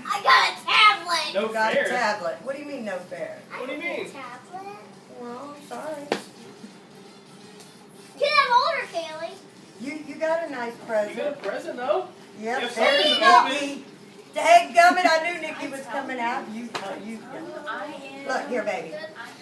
I got a tablet. No Got a fair. tablet. What do you mean no fair? What do you mean? Tablet? Well, I'm sorry. You can have older, Kaylee. You got a nice You present. got a present though? Yep, Yes, there's sir. Nikki. Dadgummit, I knew Nikki was coming out. You. I am. Look here, baby.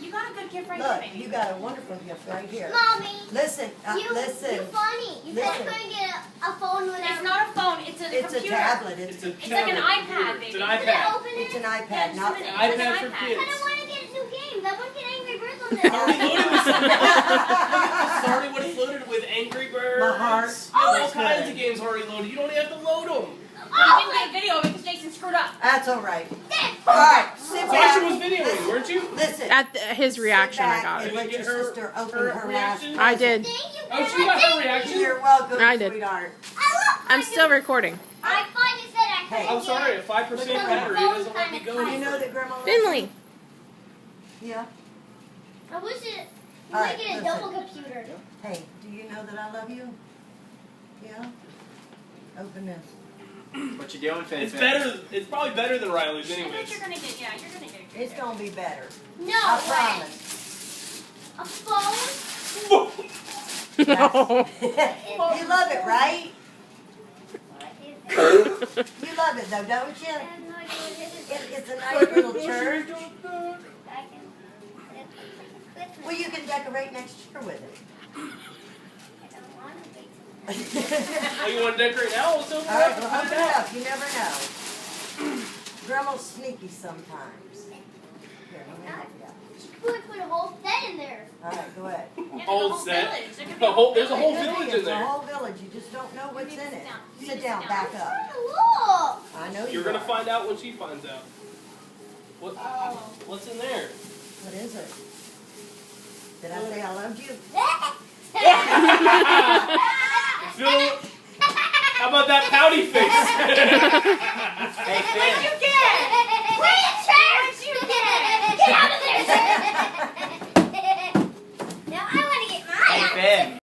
You got a good gift right Look, here, baby. you got a wonderful gift right here. Mommy. Listen, You listen. funny. You said Listen. you couldn't get a phone without. It's not a phone. It's a It's a computer. tablet. It's a It's like an iPad, It's an baby. Can I iPad. open It's it? an iPad, not. It's an iPad for iPad. kids. I don't want to get new games. I want to get Angry Birds on It's already this. loaded with It's already what it's loaded with Angry Birds. My heart. You have all That's kinds good. of games already loaded. You don't even have to load them. I didn't get a video because Jason screwed up. That's all right. Dad. All right, sit Sasha back. was videoing, weren't you? Listen. At his reaction, I got And it. let Did you your get her- sister open her her last. reaction? I did. Thank you. Oh, she got her reaction. You're welcome, I did. sweetheart. I'm still recording. I finally said I couldn't I'm get sorry, it. a 5% Because the battery phone doesn't let me kinda go. You know that Grandma loves Finley. you? Yeah. I wish it. You All might right, get a listen. double computer. Hey, do you know that I love you? Yeah? Open this. What you doing, Finn? It's better. It's probably better than Riley's I bet anyways. you're gonna get. Yeah, you're gonna get. It's gonna be better. No I way. promise. A phone? No. You love it, right? What is it? You love it though, don't you? I have no idea what it is. It's a nice little church. I can. It's Well, you can decorate next year with it. I don't want to wait. Oh, you want to decorate now? Let's open it All right, up and well, put open it it out. up. You never know. Grandma's sneaky sometimes. Here, let me help you out. Put a whole set in there. All right, go ahead. Yeah, there's a Whole whole set. village. There could be The whole- there's a whole It's village in It's a there. whole village. You just don't know what's need in to it. sit down. You Sit need to down, sit back down. up. Look. I know You're you gonna are. find out when she finds out. What? What's in there? What is it? Did I say I loved you? Phil, how about that pouty face? Hey, Finn. You get. Wait,